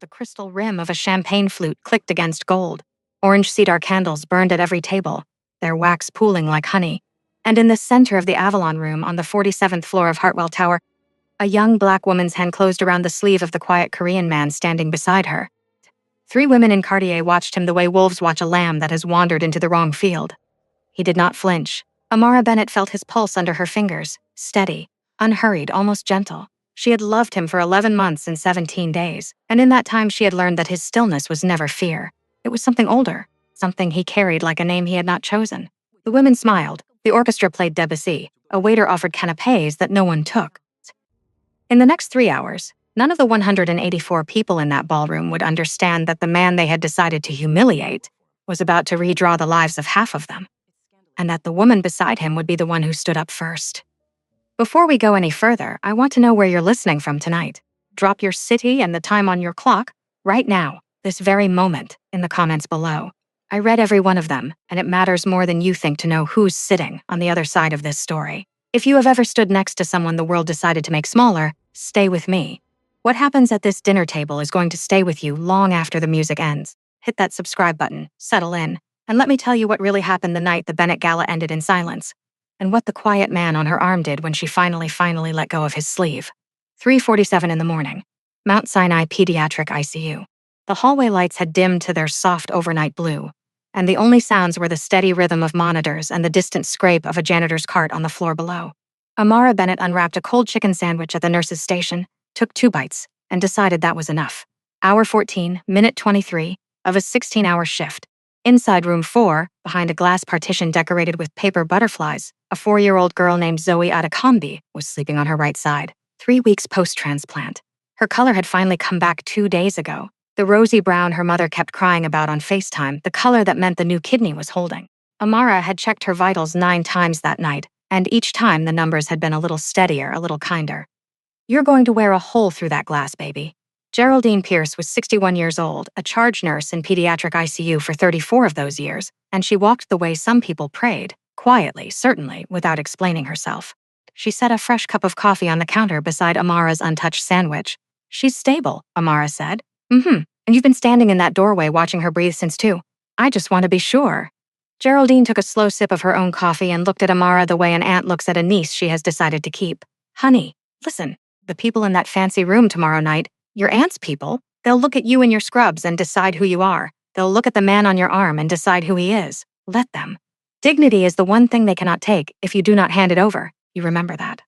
the crystal rim of a champagne flute clicked against gold. Orange cedar candles burned at every table, their wax pooling like honey. And in the center of the Avalon Room on the 47th floor of Hartwell Tower, a young black woman's hand closed around the sleeve of the quiet Korean man standing beside her. 3 women in Cartier watched him the way wolves watch a lamb that has wandered into the wrong field. He did not flinch. Amara Bennett felt his pulse under her fingers, steady, unhurried, almost gentle. She had loved him for 11 months and 17 days, and in that time she had learned that his stillness was never fear. It was something older, something he carried like a name he had not chosen. The women smiled. The orchestra played Debussy. A waiter offered canapés that no one took. In the next 3 hours, none of the 184 people in that ballroom would understand that the man they had decided to humiliate was about to redraw the lives of half of them, and that the woman beside him would be the one who stood up first. Before we go any further, I want to know where you're listening from tonight. Drop your city and the time on your clock right now, this very moment, in the comments below. I read every one of them, and it matters more than you think to know who's sitting on the other side of this story. If you have ever stood next to someone the world decided to make smaller, stay with me. What happens at this dinner table is going to stay with you long after the music ends. Hit that subscribe button, settle in, and let me tell you what really happened the night the Bennett Gala ended in silence, and what the quiet man on her arm did when she finally let go of his sleeve. 3:47 in the morning, Mount Sinai Pediatric ICU. The hallway lights had dimmed to their soft overnight blue, and the only sounds were the steady rhythm of monitors and the distant scrape of a janitor's cart on the floor below. Amara Bennett unwrapped a cold chicken sandwich at the nurse's station, took 2 bites, and decided that was enough. Hour 14, minute 23, of a 16-hour shift. Inside room 4, behind a glass partition decorated with paper butterflies, a 4-year-old girl named Zoe Adekambi was sleeping on her right side, 3 weeks post-transplant. Her color had finally come back 2 days ago, the rosy brown her mother kept crying about on FaceTime, the color that meant the new kidney was holding. Amara had checked her vitals 9 times that night, and each time the numbers had been a little steadier, a little kinder. You're going to wear a hole through that glass, baby. Geraldine Pierce was 61 years old, a charge nurse in pediatric ICU for 34 of those years, and she walked the way some people prayed, quietly, certainly, without explaining herself. She set a fresh cup of coffee on the counter beside Amara's untouched sandwich. She's stable, Amara said. And you've been standing in that doorway watching her breathe since 2. I just want to be sure. Geraldine took a slow sip of her own coffee and looked at Amara the way an aunt looks at a niece she has decided to keep. Honey, listen, the people in that fancy room tomorrow night, your aunt's people, they'll look at you in your scrubs and decide who you are. They'll look at the man on your arm and decide who he is. Let them. Dignity is the one thing they cannot take if you do not hand it over. You remember that?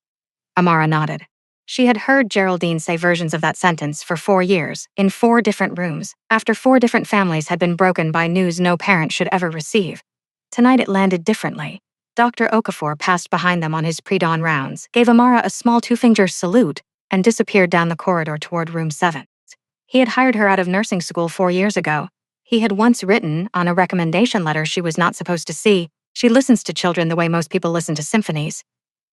Amara nodded. She had heard Geraldine say versions of that sentence for 4 years, in 4 different rooms, after 4 different families had been broken by news no parent should ever receive. Tonight it landed differently. Dr. Okafor passed behind them on his pre-dawn rounds, gave Amara a small 2-finger salute, and disappeared down the corridor toward room 7. He had hired her out of nursing school 4 years ago. He had once written, on a recommendation letter she was not supposed to see, she listens to children the way most people listen to symphonies.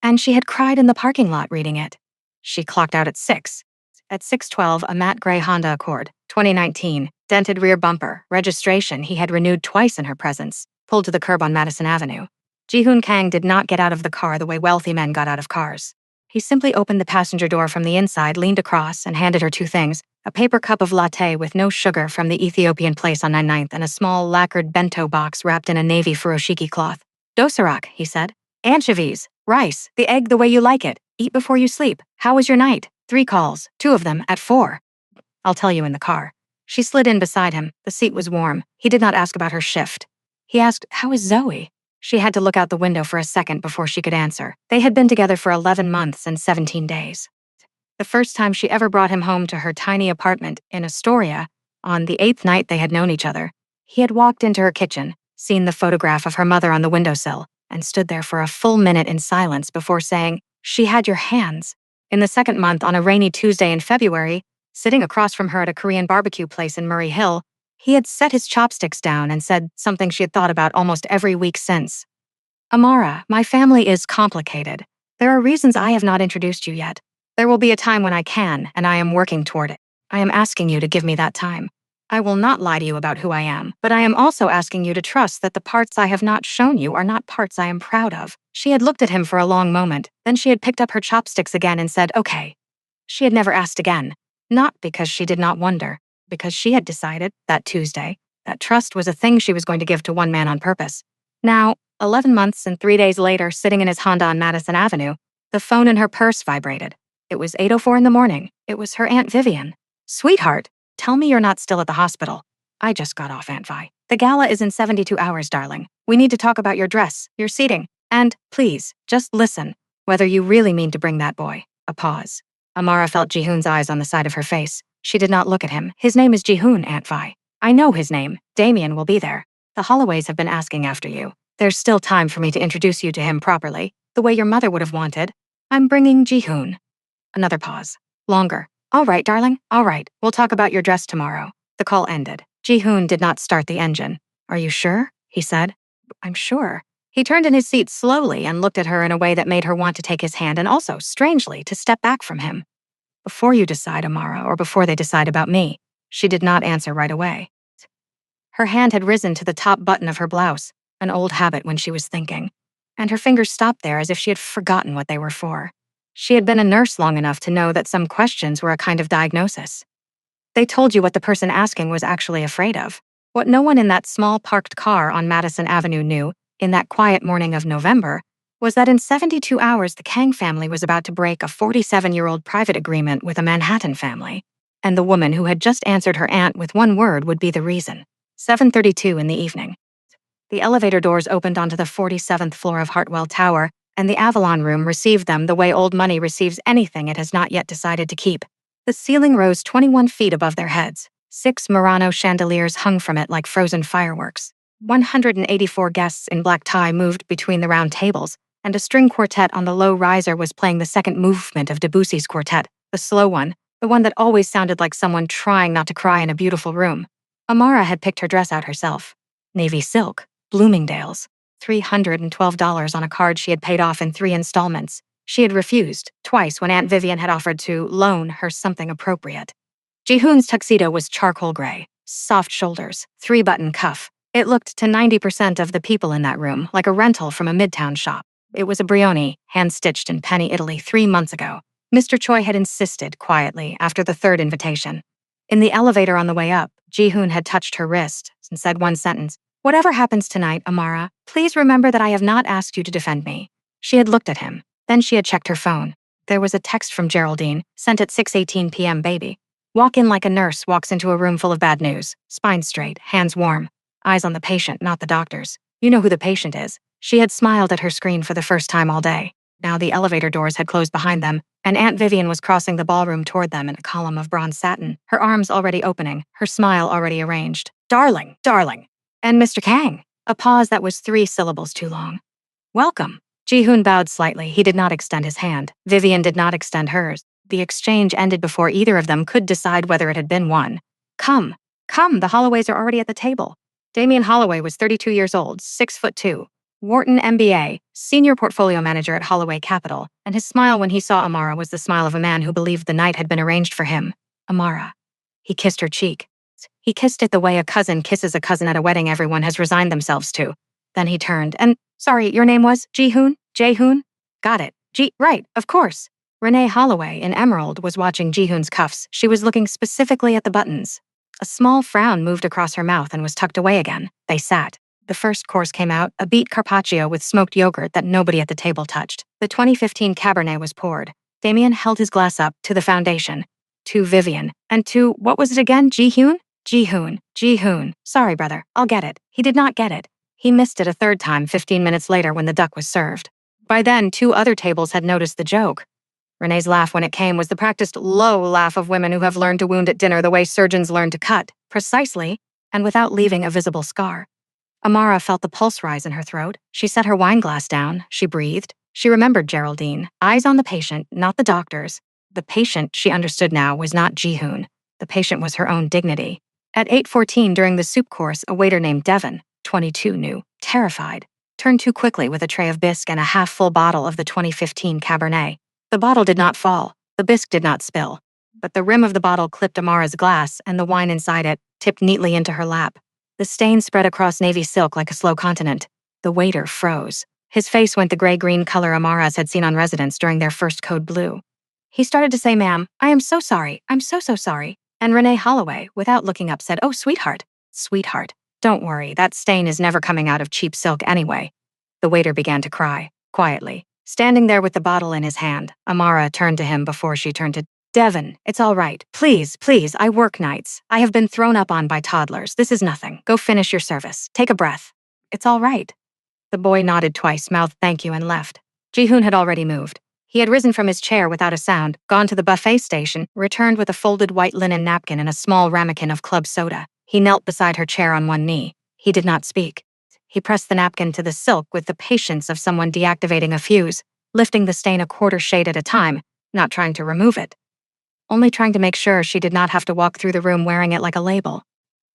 And she had cried in the parking lot reading it. She clocked out at 6. At 6:12, a matte gray Honda Accord, 2019, dented rear bumper, registration he had renewed twice in her presence, pulled to the curb on Madison Avenue. Ji-hoon Kang did not get out of the car the way wealthy men got out of cars. He simply opened the passenger door from the inside, leaned across, and handed her 2 things, a paper cup of latte with no sugar from the Ethiopian place on 99th and a small lacquered bento box wrapped in a navy furoshiki cloth. Dosarak, he said. Anchovies, rice, the egg the way you like it. Eat before you sleep. How was your night? 3 calls, 2 of them at 4. I'll tell you in the car. She slid in beside him. The seat was warm. He did not ask about her shift. He asked, how is Zoe? She had to look out the window for a second before she could answer. They had been together for 11 months and 17 days. The first time she ever brought him home to her tiny apartment in Astoria, on the 8th night they had known each other, he had walked into her kitchen, seen the photograph of her mother on the windowsill, and stood there for a full minute in silence before saying, she had your hands. In the 2nd month, on a rainy Tuesday in February, sitting across from her at a Korean barbecue place in Murray Hill, he had set his chopsticks down and said something she had thought about almost every week since. Amara, my family is complicated. There are reasons I have not introduced you yet. There will be a time when I can, and I am working toward it. I am asking you to give me that time. I will not lie to you about who I am, but I am also asking you to trust that the parts I have not shown you are not parts I am proud of. She had looked at him for a long moment, then she had picked up her chopsticks again and said, okay. She had never asked again, not because she did not wonder, because she had decided, that Tuesday, that trust was a thing she was going to give to one man on purpose. Now, 11 months and 3 days later, sitting in his Honda on Madison Avenue, the phone in her purse vibrated. It was 8:04 in the morning. It was her Aunt Vivian. "Sweetheart, tell me you're not still at the hospital." "I just got off, Aunt Vi. The gala is in 72 hours, darling. We need to talk about your dress, your seating, and, please, just listen, whether you really mean to bring that boy." A pause. Amara felt Jihoon's eyes on the side of her face. She did not look at him. "His name is Jihoon, Aunt Vi. I know his name. Damien will be there. The Holloways have been asking after you. There's still time for me to introduce you to him properly, the way your mother would have wanted. I'm bringing Jihoon." Another pause. Longer. "All right, darling. All right. We'll talk about your dress tomorrow." The call ended. Jihoon did not start the engine. "Are you sure?" he said. "I'm sure." He turned in his seat slowly and looked at her in a way that made her want to take his hand and also, strangely, to step back from him. "Before you decide, Amara, or before they decide about me." She did not answer right away. Her hand had risen to the top button of her blouse, an old habit when she was thinking, and her fingers stopped there as if she had forgotten what they were for. She had been a nurse long enough to know that some questions were a kind of diagnosis. They told you what the person asking was actually afraid of. What no one in that small parked car on Madison Avenue knew, in that quiet morning of November, was that in 72 hours the Kang family was about to break a 47-year-old private agreement with a Manhattan family. And the woman who had just answered her aunt with one word would be the reason. 7:32 in the evening. The elevator doors opened onto the 47th floor of Hartwell Tower, and the Avalon Room received them the way old money receives anything it has not yet decided to keep. The ceiling rose 21 feet above their heads. 6 Murano chandeliers hung from it like frozen fireworks. 184 guests in black tie moved between the round tables, and a string quartet on the low riser was playing the second movement of Debussy's quartet, the slow one, the one that always sounded like someone trying not to cry in a beautiful room. Amara had picked her dress out herself. Navy silk, Bloomingdale's, $312 on a card she had paid off in 3 installments. She had refused, twice when Aunt Vivian had offered to loan her something appropriate. Jihoon's tuxedo was charcoal gray, soft shoulders, 3-button cuff. It looked to 90% of the people in that room like a rental from a midtown shop. It was a Brioni, hand-stitched in Penny, Italy 3 months ago. Mr. Choi had insisted quietly after the 3rd invitation. In the elevator on the way up, Jihoon had touched her wrist and said one sentence, "Whatever happens tonight, Amara, please remember that I have not asked you to defend me." She had looked at him. Then she had checked her phone. There was a text from Geraldine, sent at 6:18 p.m. Baby. Walk in like a nurse walks into a room full of bad news. Spine straight, hands warm. Eyes on the patient, not the doctors. You know who the patient is. She had smiled at her screen for the first time all day. Now the elevator doors had closed behind them, and Aunt Vivian was crossing the ballroom toward them in a column of bronze satin, her arms already opening, her smile already arranged. "Darling, darling." And Mr. Kang. A pause that was 3 syllables too long. "Welcome." Jihoon bowed slightly. He did not extend his hand. Vivian did not extend hers. The exchange ended before either of them could decide whether it had been one. Come, the Holloways are already at the table." Damien Holloway was 32 years old, 6'2", Wharton MBA, senior portfolio manager at Holloway Capital, and his smile when he saw Amara was the smile of a man who believed the night had been arranged for him. Amara. He kissed her cheek. He kissed it the way a cousin kisses a cousin at a wedding everyone has resigned themselves to. Then he turned and, "Sorry, your name was Jihoon? Jaehoon? Got it. Right, of course." Renee Holloway, in emerald, was watching Jihoon's cuffs. She was looking specifically at the buttons. A small frown moved across her mouth and was tucked away again. They sat. The first course came out, a beet carpaccio with smoked yogurt that nobody at the table touched. The 2015 Cabernet was poured. Damien held his glass up to the foundation, to Vivian, and to, what was it again, Jihoon? Jihoon. "Sorry, brother, I'll get it." He did not get it. He missed it a 3rd time 15 minutes later when the duck was served. By then, 2 other tables had noticed the joke. Renee's laugh when it came was the practiced low laugh of women who have learned to wound at dinner the way surgeons learn to cut, precisely, and without leaving a visible scar. Amara felt the pulse rise in her throat. She set her wine glass down. She breathed. She remembered Geraldine. Eyes on the patient, not the doctor's. The patient, she understood now, was not Jihoon. The patient was her own dignity. At 8:14 during the soup course, a waiter named Devon, 22 new, terrified, turned too quickly with a tray of bisque and a half-full bottle of the 2015 Cabernet. The bottle did not fall. The bisque did not spill. But the rim of the bottle clipped Amara's glass, and the wine inside it tipped neatly into her lap. The stain spread across navy silk like a slow continent. The waiter froze. His face went the gray-green color Amara's had seen on residents during their first code blue. He started to say, "Ma'am, I am so sorry. I'm so sorry." And Renee Holloway, without looking up, said, "Oh, sweetheart, sweetheart, don't worry, that stain is never coming out of cheap silk anyway." The waiter began to cry, quietly. Standing there with the bottle in his hand, Amara turned to him before she turned to Devon. "It's all right. Please, please, I work nights. I have been thrown up on by toddlers. This is nothing. Go finish your service. Take a breath. It's all right." The boy nodded twice, mouthed thank you, and left. Ji-hoon had already moved. He had risen from his chair without a sound, gone to the buffet station, returned with a folded white linen napkin and a small ramekin of club soda. He knelt beside her chair on one knee. He did not speak. He pressed the napkin to the silk with the patience of someone deactivating a fuse, lifting the stain a quarter shade at a time, not trying to remove it, only trying to make sure she did not have to walk through the room wearing it like a label.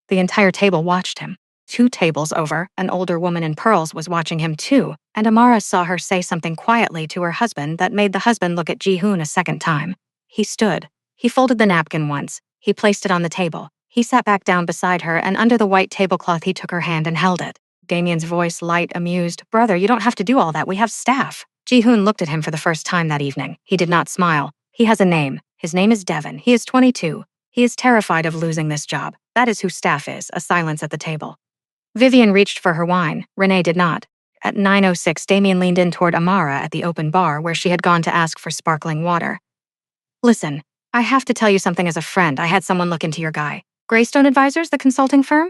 The entire table watched him. 2 tables over, an older woman in pearls was watching him too, and Amara saw her say something quietly to her husband that made the husband look at Ji-hoon a second time. He stood. He folded the napkin once. He placed it on the table. He sat back down beside her, and under the white tablecloth he took her hand and held it. Damien's voice light, amused. "Brother, you don't have to do all that. We have staff." Ji-hoon looked at him for the first time that evening. He did not smile. "He has a name. His name is Devon. He is 22. He is terrified of losing this job. That is who staff is." A silence at the table. Vivian reached for her wine. Renee did not. At 9:06, Damien leaned in toward Amara at the open bar where she had gone to ask for sparkling water. "Listen, I have to tell you something as a friend. I had someone look into your guy. Greystone Advisors, the consulting firm?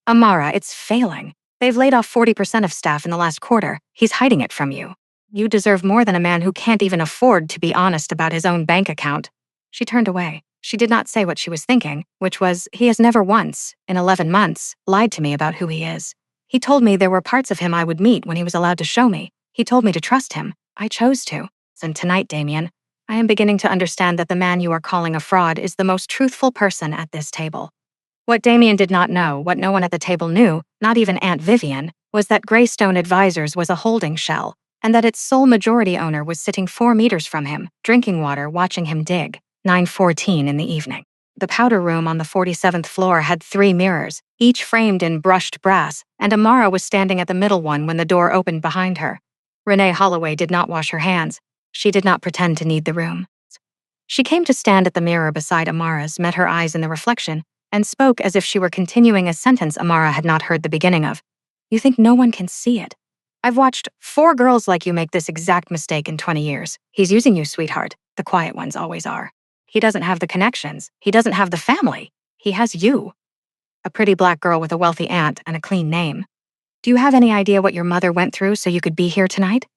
Amara, it's failing. They've laid off 40% of staff in the last quarter. He's hiding it from you. You deserve more than a man who can't even afford to be honest about his own bank account." She turned away. She did not say what she was thinking, which was, he has never once, in 11 months, lied to me about who he is. He told me there were parts of him I would meet when he was allowed to show me. He told me to trust him. I chose to. And tonight, Damien, I am beginning to understand that the man you are calling a fraud is the most truthful person at this table. What Damien did not know, what no one at the table knew, not even Aunt Vivian, was that Greystone Advisors was a holding shell, and that its sole majority owner was sitting 4 meters from him, drinking water, watching him dig. 9:14 in the evening. The powder room on the 47th floor had 3 mirrors, each framed in brushed brass, and Amara was standing at the middle one when the door opened behind her. Renee Holloway did not wash her hands. She did not pretend to need the room. She came to stand at the mirror beside Amara's, met her eyes in the reflection, and spoke as if she were continuing a sentence Amara had not heard the beginning of. "You think no one can see it? I've watched 4 girls like you make this exact mistake in 20 years. He's using you, sweetheart. The quiet ones always are. He doesn't have the connections. He doesn't have the family. He has you. A pretty black girl with a wealthy aunt and a clean name. Do you have any idea what your mother went through so you could be here tonight?"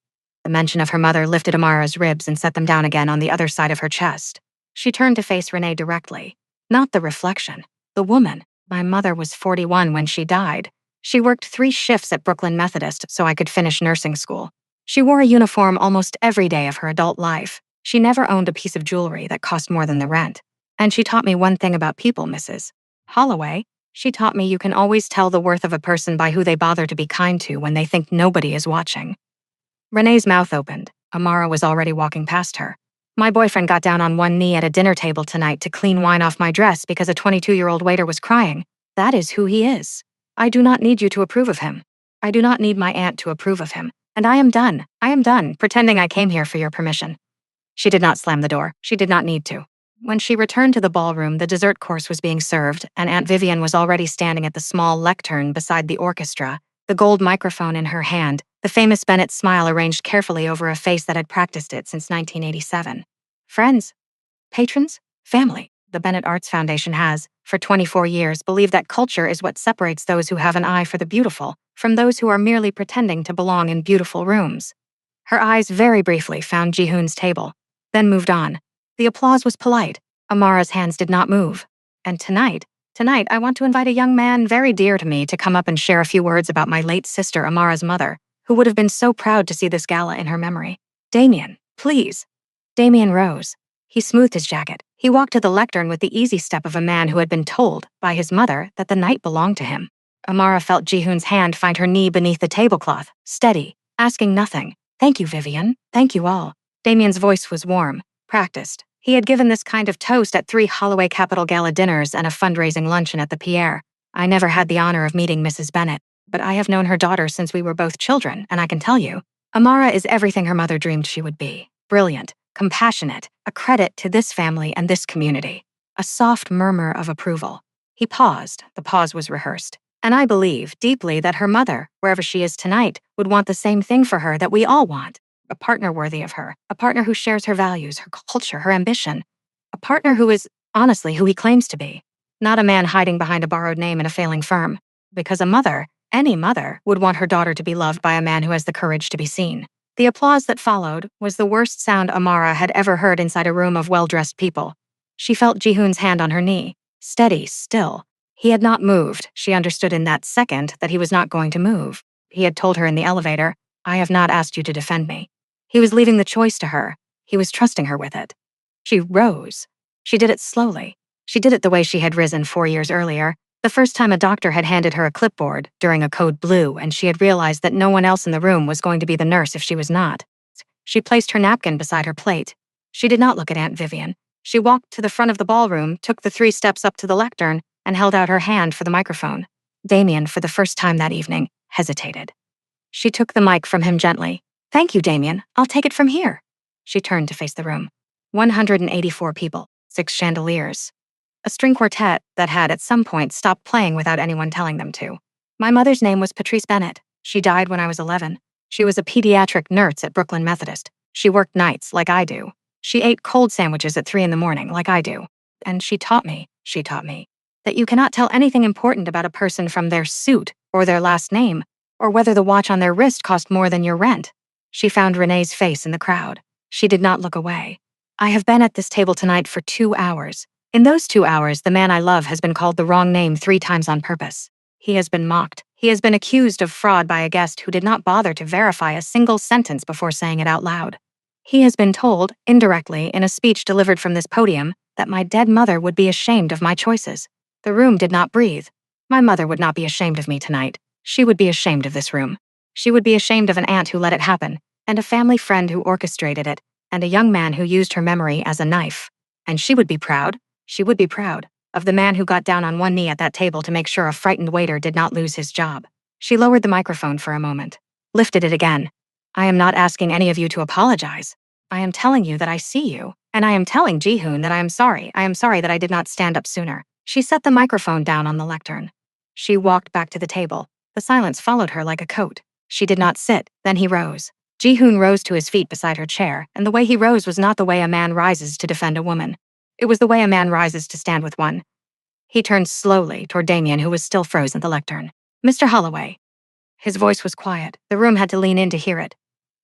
The mention of her mother lifted Amara's ribs and set them down again on the other side of her chest. She turned to face Renee directly. Not the reflection. The woman. "My mother was 41 when she died. She worked 3 shifts at Brooklyn Methodist so I could finish nursing school. She wore a uniform almost every day of her adult life. She never owned a piece of jewelry that cost more than the rent. And she taught me one thing about people, Mrs. Holloway. She taught me you can always tell the worth of a person by who they bother to be kind to when they think nobody is watching." Renee's mouth opened. Amara was already walking past her. "My boyfriend got down on one knee at a dinner table tonight to clean wine off my dress because a 22-year-old waiter was crying. That is who he is. I do not need you to approve of him. I do not need my aunt to approve of him. And I am done. I am done pretending I came here for your permission." She did not slam the door. She did not need to. When she returned to the ballroom, the dessert course was being served, and Aunt Vivian was already standing at the small lectern beside the orchestra, the gold microphone in her hand, the famous Bennett smile arranged carefully over a face that had practiced it since 1987. Friends, patrons, family. The Bennett Arts Foundation has, for 24 years, believed that culture is what separates those who have an eye for the beautiful from those who are merely pretending to belong in beautiful rooms. Her eyes very briefly found Ji-hoon's table, then moved on. The applause was polite. Amara's hands did not move. And tonight, I want to invite a young man very dear to me to come up and share a few words about my late sister, Amara's mother, who would have been so proud to see this gala in her memory. Damien, please." Damien rose. He smoothed his jacket. He walked to the lectern with the easy step of a man who had been told, by his mother, that the night belonged to him. Amara felt Ji-hoon's hand find her knee beneath the tablecloth, steady, asking nothing. "Thank you, Vivian. Thank you all." Damien's voice was warm, practiced. He had given this kind of toast at 3 Holloway Capital Gala dinners and a fundraising luncheon at the Pierre. "I never had the honor of meeting Mrs. Bennett, but I have known her daughter since we were both children, and I can tell you, Amara is everything her mother dreamed she would be. Brilliant, compassionate, a credit to this family and this community. a soft murmur of approval. He paused. The pause was rehearsed. And I believe deeply that her mother, wherever she is tonight, would want the same thing for her that we all want. A partner worthy of her. A partner who shares her values, her culture, her ambition. A partner who is, honestly, who he claims to be. Not a man hiding behind a borrowed name in a failing firm. Because a mother, any mother, would want her daughter to be loved by a man who has the courage to be seen. The applause that followed was the worst sound Amara had ever heard inside a room of well-dressed people. She felt Jihoon's hand on her knee. Steady, still. He had not moved. She understood in that second that he was not going to move. He had told her in the elevator, "I have not asked you to defend me." He was leaving the choice to her. He was trusting her with it. She rose. She did it slowly. She did it the way she had risen 4 years earlier, the first time a doctor had handed her a clipboard during a code blue and she had realized that no one else in the room was going to be the nurse if she was not. She placed her napkin beside her plate. She did not look at Aunt Vivian. She walked to the front of the ballroom, took the 3 steps up to the lectern, and held out her hand for the microphone. Damien, for the first time that evening, hesitated. She took the mic from him gently. "Thank you, Damien. I'll take it from here." She turned to face the room. 184 people, 6 chandeliers. A string quartet that had at some point stopped playing without anyone telling them to. My mother's name was Patrice Bennett. She died when I was 11. She was a pediatric nurse at Brooklyn Methodist. She worked nights, like I do. She ate cold sandwiches at 3 in the morning, like I do. And she taught me, that you cannot tell anything important about a person from their suit or their last name, or whether the watch on their wrist cost more than your rent. She found Renee's face in the crowd. She did not look away. "I have been at this table tonight for 2 hours. In those 2 hours, the man I love has been called the wrong name 3 times on purpose. He has been mocked. He has been accused of fraud by a guest who did not bother to verify a single sentence before saying it out loud. He has been told, indirectly, in a speech delivered from this podium, that my dead mother would be ashamed of my choices. The room did not breathe. My mother would not be ashamed of me tonight. She would be ashamed of this room. She would be ashamed of an aunt who let it happen, and a family friend who orchestrated it, and a young man who used her memory as a knife. And she would be proud. She would be proud of the man who got down on one knee at that table to make sure a frightened waiter did not lose his job." She lowered the microphone for a moment, lifted it again. "I am not asking any of you to apologize. I am telling you that I see you, and I am telling Jihoon that I am sorry. I am sorry that I did not stand up sooner." She set the microphone down on the lectern. She walked back to the table. The silence followed her like a coat. She did not sit. Then he rose. Jihoon rose to his feet beside her chair, and the way he rose was not the way a man rises to defend a woman. It was the way a man rises to stand with one. He turned slowly toward Damien, who was still frozen at the lectern. "Mr. Holloway." His voice was quiet. The room had to lean in to hear it.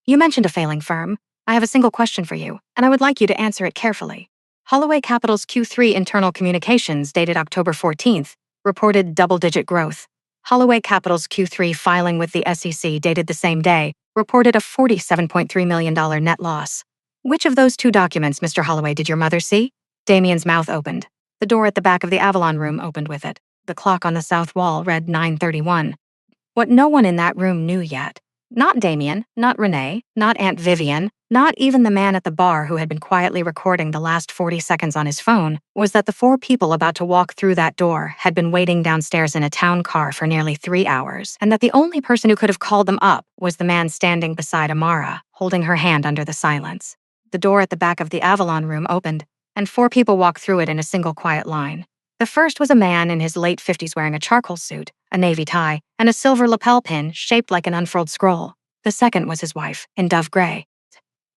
"You mentioned a failing firm. I have a single question for you, and I would like you to answer it carefully. Holloway Capital's Q3 internal communications dated October 14th reported double-digit growth. Holloway Capital's Q3 filing with the SEC dated the same day reported a $47.3 million net loss. Which of those 2 documents, Mr. Holloway, did your mother see?" Damien's mouth opened. The door at the back of the Avalon room opened with it. The clock on the south wall read 9:31. What no one in that room knew yet, not Damien, not Renee, not Aunt Vivian, not even the man at the bar who had been quietly recording the last 40 seconds on his phone, was that the 4 people about to walk through that door had been waiting downstairs in a town car for nearly 3 hours, and that the only person who could have called them up was the man standing beside Amara, holding her hand under the silence. The door at the back of the Avalon room opened, and 4 people walked through it in a single quiet line. The first was a man in his late 50s wearing a charcoal suit, a navy tie, and a silver lapel pin shaped like an unfurled scroll. The second was his wife, in dove gray.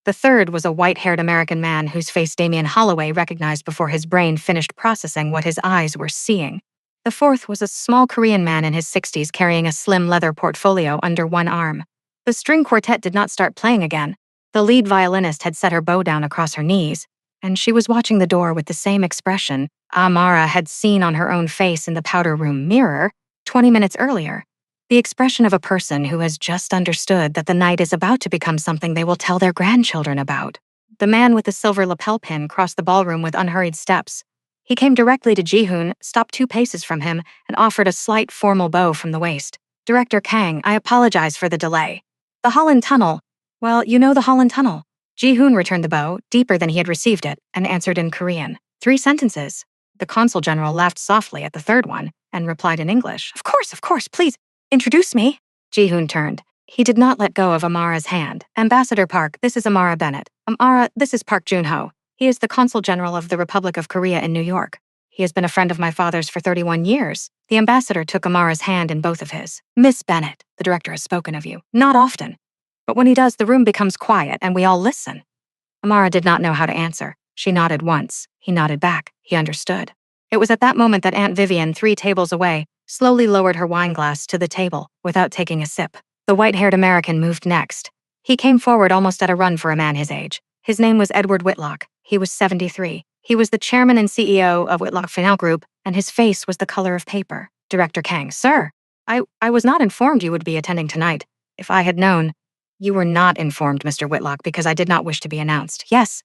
The third was a white-haired American man whose face Damien Holloway recognized before his brain finished processing what his eyes were seeing. The fourth was a small Korean man in his 60s carrying a slim leather portfolio under one arm. The string quartet did not start playing again. The lead violinist had set her bow down across her knees, and she was watching the door with the same expression Amara had seen on her own face in the powder room mirror 20 minutes earlier. The expression of a person who has just understood that the night is about to become something they will tell their grandchildren about. The man with the silver lapel pin crossed the ballroom with unhurried steps. He came directly to Jihoon, stopped 2 paces from him, and offered a slight formal bow from the waist. "Director Kang, I apologize for the delay. The Holland Tunnel. Well, you know the Holland Tunnel." Jihoon returned the bow, deeper than he had received it, and answered in Korean. 3 sentences. The consul general laughed softly at the third one, and replied in English. Of course, please, introduce me." Jihoon turned. He did not let go of Amara's hand. "Ambassador Park, this is Amara Bennett. Amara, this is Park Junho. He is the consul general of the Republic of Korea in New York." He has been a friend of my father's for 31 years. The ambassador took Amara's hand in both of his. Miss Bennet, the director has spoken of you. Not often. But when he does, the room becomes quiet and we all listen. Amara did not know how to answer. She nodded once. He nodded back. He understood. It was at that moment that Aunt Vivian, 3 tables away, slowly lowered her wineglass to the table without taking a sip. The white-haired American moved next. He came forward almost at a run for a man his age. His name was Edward Whitlock. He was 73. He was the chairman and CEO of Whitlock Financial Group, and his face was the color of paper. Director Kang, sir, I was not informed you would be attending tonight. If I had known. You were not informed, Mr. Whitlock, because I did not wish to be announced. Yes,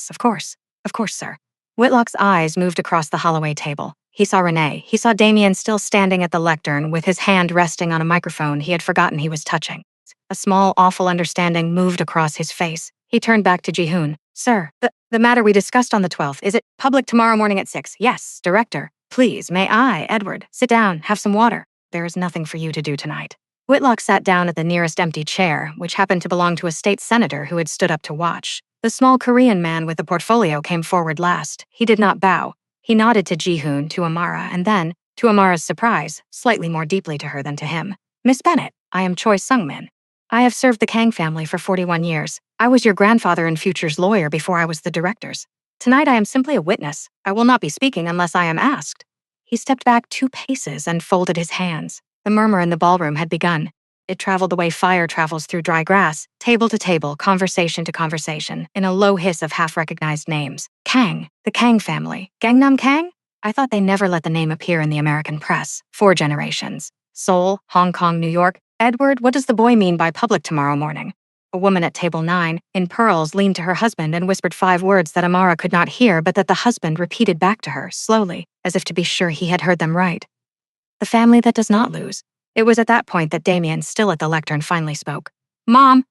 of course. Of course, sir. Whitlock's eyes moved across the Holloway table. He saw Renee. He saw Damien still standing at the lectern with his hand resting on a microphone he had forgotten he was touching. A small, awful understanding moved across his face. He turned back to Ji-hoon. Sir, the matter we discussed on the 12th, is it public tomorrow morning at 6? Yes, director. Please, may I, Edward, sit down, have some water. There is nothing for you to do tonight. Whitlock sat down at the nearest empty chair, which happened to belong to a state senator who had stood up to watch. The small Korean man with the portfolio came forward last. He did not bow. He nodded to Ji-hoon, to Amara, and then, to Amara's surprise, slightly more deeply to her than to him. Miss Bennet, I am Choi Sung-min. I have served the Kang family for 41 years. I was your grandfather and future's lawyer before I was the director's. Tonight I am simply a witness. I will not be speaking unless I am asked. He stepped back 2 paces and folded his hands. The murmur in the ballroom had begun. It traveled the way fire travels through dry grass, table to table, conversation to conversation, in a low hiss of half-recognized names. Kang, the Kang family. Gangnam Kang? I thought they never let the name appear in the American press. 4 generations. Seoul, Hong Kong, New York. Edward, what does the boy mean by public tomorrow morning? A woman at table 9, in pearls, leaned to her husband and whispered 5 words that Amara could not hear but that the husband repeated back to her, slowly, as if to be sure he had heard them right. The family that does not lose. It was at that point that Damien, still at the lectern, finally spoke. Mom,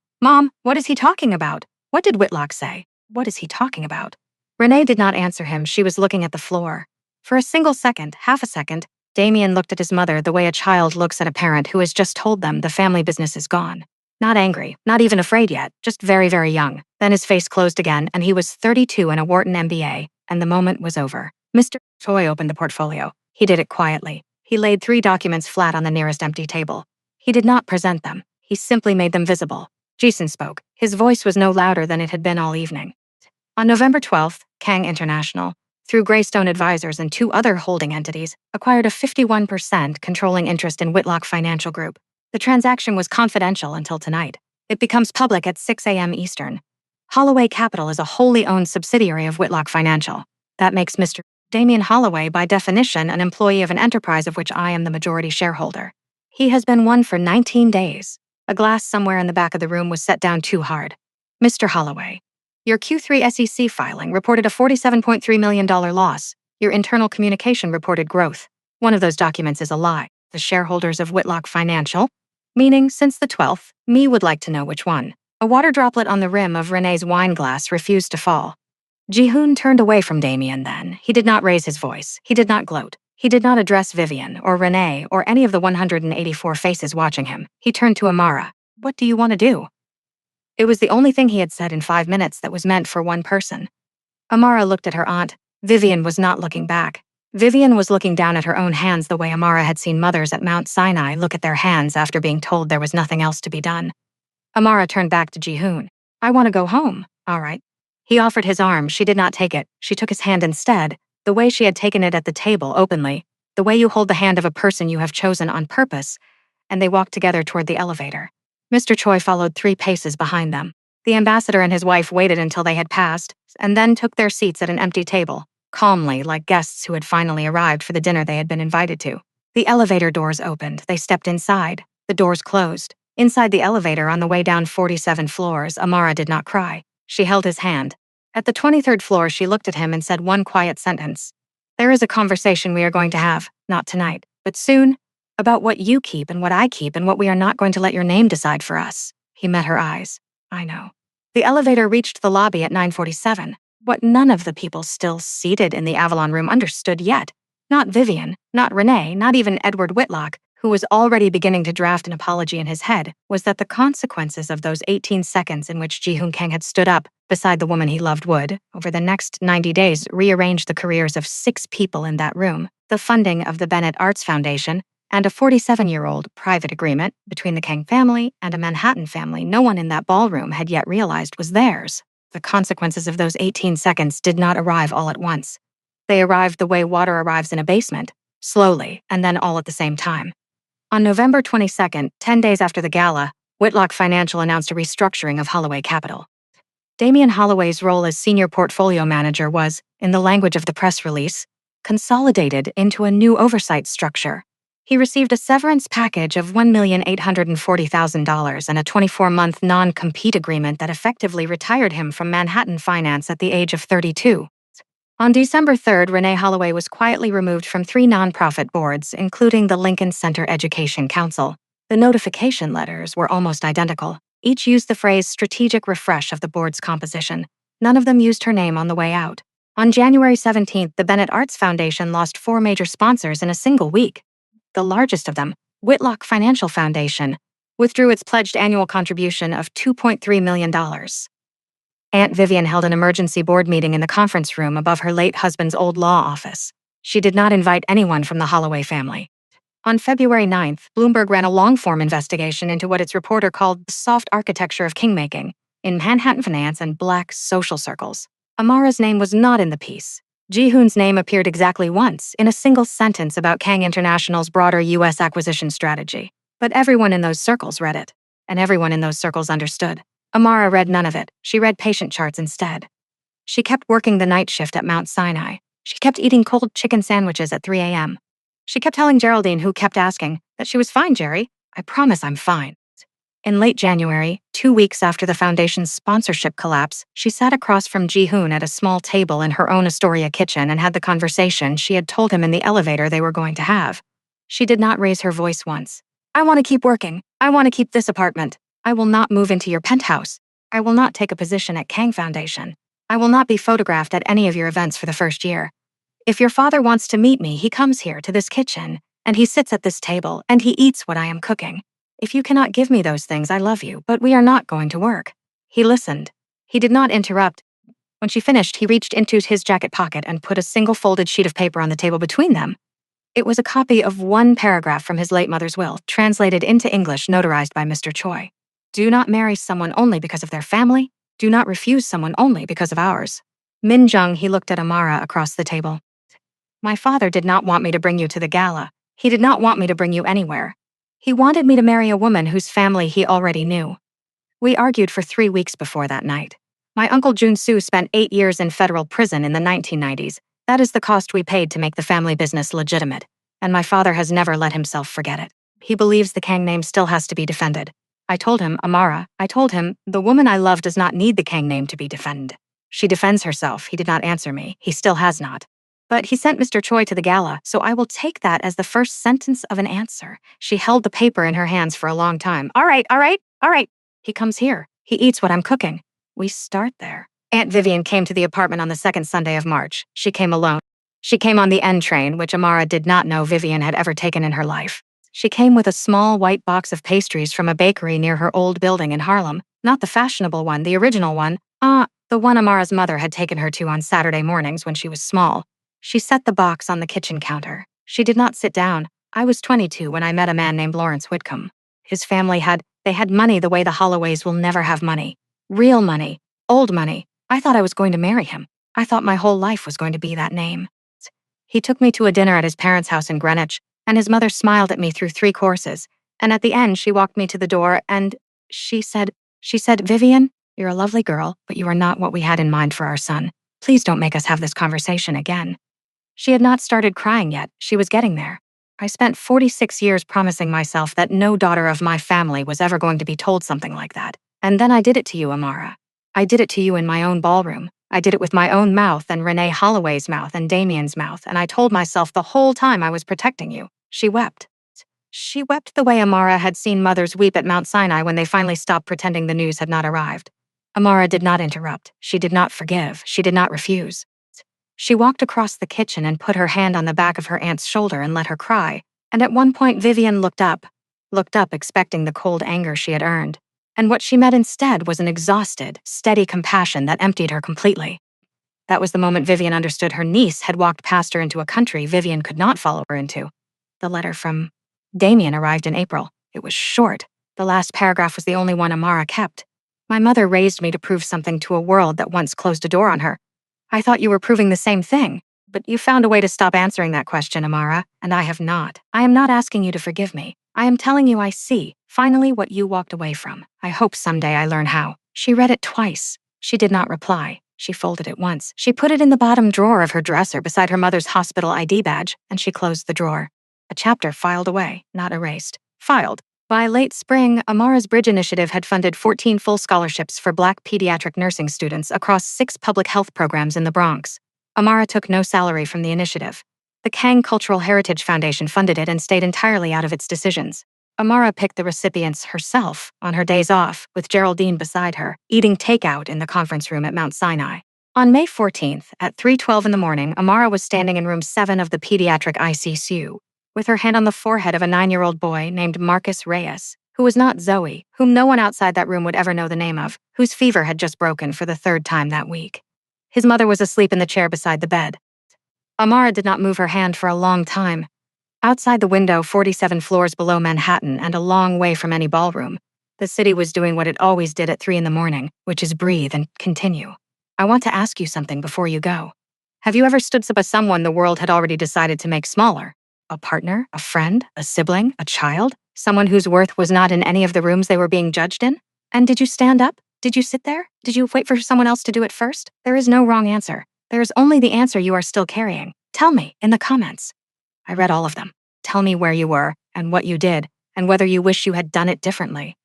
what is he talking about? What did Whitlock say? What is he talking about? Renee did not answer him. She was looking at the floor. For a single second, half a second, Damien looked at his mother the way a child looks at a parent who has just told them the family business is gone. Not angry, not even afraid yet, just very, very young. Then his face closed again, and he was 32 and a Wharton MBA, and the moment was over. Mr. Choi opened the portfolio. He did it quietly. He laid 3 documents flat on the nearest empty table. He did not present them. He simply made them visible. Jason spoke. His voice was no louder than it had been all evening. On November 12th, Kang International, through Greystone Advisors and 2 other holding entities, acquired a 51% controlling interest in Whitlock Financial Group. The transaction was confidential until tonight. It becomes public at 6 a.m. Eastern. Holloway Capital is a wholly owned subsidiary of Whitlock Financial. That makes Mr. Damien Holloway, by definition, an employee of an enterprise of which I am the majority shareholder. He has been one for 19 days. A glass somewhere in the back of the room was set down too hard. Mr. Holloway, your Q3 SEC filing reported a $47.3 million loss. Your internal communication reported growth. One of those documents is a lie. The shareholders of Whitlock Financial, meaning since the 12th, me would like to know which one. A water droplet on the rim of Renee's wine glass refused to fall. Ji-hoon turned away from Damien then. He did not raise his voice. He did not gloat. He did not address Vivian or Renee or any of the 184 faces watching him. He turned to Amara. What do you want to do? It was the only thing he had said in 5 minutes that was meant for one person. Amara looked at her aunt. Vivian was not looking back. Vivian was looking down at her own hands the way Amara had seen mothers at Mount Sinai look at their hands after being told there was nothing else to be done. Amara turned back to Ji-hoon. I want to go home. All right. He offered his arm. She did not take it. She took his hand instead, the way she had taken it at the table, openly, the way you hold the hand of a person you have chosen on purpose, and they walked together toward the elevator. Mr. Choi followed 3 paces behind them. The ambassador and his wife waited until they had passed, and then took their seats at an empty table, calmly, like guests who had finally arrived for the dinner they had been invited to. The elevator doors opened. They stepped inside. The doors closed. Inside the elevator, on the way down 47 floors, Amara did not cry. She held his hand. At the 23rd floor, she looked at him and said one quiet sentence. There is a conversation we are going to have, not tonight, but soon, about what you keep and what I keep and what we are not going to let your name decide for us. He met her eyes. I know. The elevator reached the lobby at 9:47. What none of the people still seated in the Avalon room understood yet. Not Vivian, not Renee, not even Edward Whitlock, who was already beginning to draft an apology in his head, was that the consequences of those 18 seconds in which Ji-hoon Kang had stood up beside the woman he loved would, over the next 90 days, rearrange the careers of 6 people in that room, the funding of the Bennett Arts Foundation, and a 47-year-old private agreement between the Kang family and a Manhattan family no one in that ballroom had yet realized was theirs. The consequences of those 18 seconds did not arrive all at once. They arrived the way water arrives in a basement, slowly, and then all at the same time. On November 22nd, 10 days after the gala, Whitlock Financial announced a restructuring of Holloway Capital. Damian Holloway's role as senior portfolio manager was, in the language of the press release, consolidated into a new oversight structure. He received a severance package of $1,840,000 and a 24-month non-compete agreement that effectively retired him from Manhattan finance at the age of 32. On December 3rd, Renee Holloway was quietly removed from 3 nonprofit boards, including the Lincoln Center Education Council. The notification letters were almost identical. Each used the phrase strategic refresh of the board's composition. None of them used her name on the way out. On January 17th, the Bennett Arts Foundation lost 4 major sponsors in a single week. The largest of them, Whitlock Financial Foundation, withdrew its pledged annual contribution of $2.3 million. Aunt Vivian held an emergency board meeting in the conference room above her late husband's old law office. She did not invite anyone from the Holloway family. On February 9th, Bloomberg ran a long-form investigation into what its reporter called the soft architecture of kingmaking in Manhattan finance and black social circles. Amara's name was not in the piece. Ji-hoon's name appeared exactly once, in a single sentence about Kang International's broader U.S. acquisition strategy. But everyone in those circles read it, and everyone in those circles understood. Amara read none of it. She read patient charts instead. She kept working the night shift at Mount Sinai. She kept eating cold chicken sandwiches at 3 a.m. She kept telling Geraldine, who kept asking, that she was fine, Jerry. I promise I'm fine. In late January, 2 weeks after the foundation's sponsorship collapse, she sat across from Ji-hoon at a small table in her own Astoria kitchen and had the conversation she had told him in the elevator they were going to have. She did not raise her voice once. I want to keep working. I want to keep this apartment. I will not move into your penthouse. I will not take a position at Kang Foundation. I will not be photographed at any of your events for the first year. If your father wants to meet me, he comes here to this kitchen, and he sits at this table, and he eats what I am cooking. If you cannot give me those things, I love you, but we are not going to work. He listened. He did not interrupt. When she finished, he reached into his jacket pocket and put a single folded sheet of paper on the table between them. It was a copy of one paragraph from his late mother's will, translated into English, notarized by Mr. Choi. Do not marry someone only because of their family. Do not refuse someone only because of ours. Min Jung, he looked at Amara across the table. My father did not want me to bring you to the gala. He did not want me to bring you anywhere. He wanted me to marry a woman whose family he already knew. We argued for 3 weeks before that night. My uncle Jun-soo spent 8 years in federal prison in the 1990s. That is the cost we paid to make the family business legitimate, and my father has never let himself forget it. He believes the Kang name still has to be defended. I told him, Amara, I told him, the woman I love does not need the Kang name to be defended. She defends herself. He did not answer me. He still has not. But he sent Mr. Choi to the gala, so I will take that as the first sentence of an answer. She held the paper in her hands for a long time. All right. He comes here. He eats what I'm cooking. We start there. Aunt Vivian came to the apartment on the second Sunday of March. She came alone. She came on the N train, which Amara did not know Vivian had ever taken in her life. She came with a small white box of pastries from a bakery near her old building in Harlem. Not the fashionable one, the original one. The one Amara's mother had taken her to on Saturday mornings when she was small. She set the box on the kitchen counter. She did not sit down. I was 22 when I met a man named Lawrence Whitcomb. His family had money the way the Holloways will never have money. Real money. Old money. I thought I was going to marry him. I thought my whole life was going to be that name. He took me to a dinner at his parents' house in Greenwich, and his mother smiled at me through 3 courses, and at the end she walked me to the door and she said, Vivian, you're a lovely girl, but you are not what we had in mind for our son. Please don't make us have this conversation again. She had not started crying yet. She was getting there. I spent 46 years promising myself that no daughter of my family was ever going to be told something like that. And then I did it to you, Amara. I did it to you in my own ballroom. I did it with my own mouth and Renee Holloway's mouth and Damien's mouth, and I told myself the whole time I was protecting you. She wept. She wept the way Amara had seen mothers weep at Mount Sinai when they finally stopped pretending the news had not arrived. Amara did not interrupt. She did not forgive. She did not refuse. She walked across the kitchen and put her hand on the back of her aunt's shoulder and let her cry. And at one point, Vivian looked up expecting the cold anger she had earned. And what she met instead was an exhausted, steady compassion that emptied her completely. That was the moment Vivian understood her niece had walked past her into a country Vivian could not follow her into. The letter from Damien arrived in April. It was short. The last paragraph was the only one Amara kept. My mother raised me to prove something to a world that once closed a door on her. I thought you were proving the same thing, but you found a way to stop answering that question, Amara, and I have not. I am not asking you to forgive me. I am telling you I see, finally, what you walked away from. I hope someday I learn how. She read it twice. She did not reply. She folded it once. She put it in the bottom drawer of her dresser beside her mother's hospital ID badge, and she closed the drawer. A chapter filed away, not erased. Filed. By late spring, Amara's Bridge Initiative had funded 14 full scholarships for Black pediatric nursing students across 6 public health programs in the Bronx. Amara took no salary from the initiative. The Kang Cultural Heritage Foundation funded it and stayed entirely out of its decisions. Amara picked the recipients herself on her days off, with Geraldine beside her, eating takeout in the conference room at Mount Sinai. On May 14th, at 3:12 in the morning, Amara was standing in room 7 of the pediatric ICU, with her hand on the forehead of a 9-year-old boy named Marcus Reyes, who was not Zoe, whom no one outside that room would ever know the name of, whose fever had just broken for the 3rd time that week. His mother was asleep in the chair beside the bed. Amara did not move her hand for a long time. Outside the window, 47 floors below Manhattan and a long way from any ballroom, the city was doing what it always did at 3 in the morning, which is breathe and continue. I want to ask you something before you go. Have you ever stood up as someone the world had already decided to make smaller? A partner, a friend, a sibling, a child? Someone whose worth was not in any of the rooms they were being judged in? And did you stand up? Did you sit there? Did you wait for someone else to do it first? There is no wrong answer. There is only the answer you are still carrying. Tell me in the comments. I read all of them. Tell me where you were, and what you did, and whether you wish you had done it differently.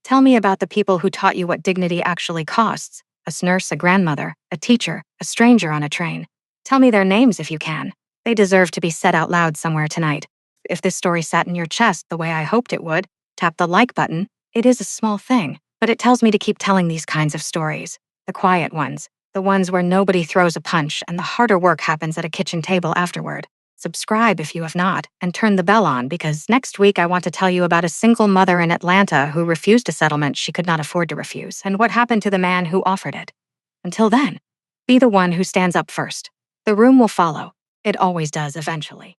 Tell me about the people who taught you what dignity actually costs. A nurse, a grandmother, a teacher, a stranger on a train. Tell me their names if you can. They deserve to be said out loud somewhere tonight. If this story sat in your chest the way I hoped it would, tap the like button. It is a small thing, but it tells me to keep telling these kinds of stories. The quiet ones. The ones where nobody throws a punch and the harder work happens at a kitchen table afterward. Subscribe if you have not, and turn the bell on because next week I want to tell you about a single mother in Atlanta who refused a settlement she could not afford to refuse, and what happened to the man who offered it. Until then, be the one who stands up first. The room will follow. It always does eventually.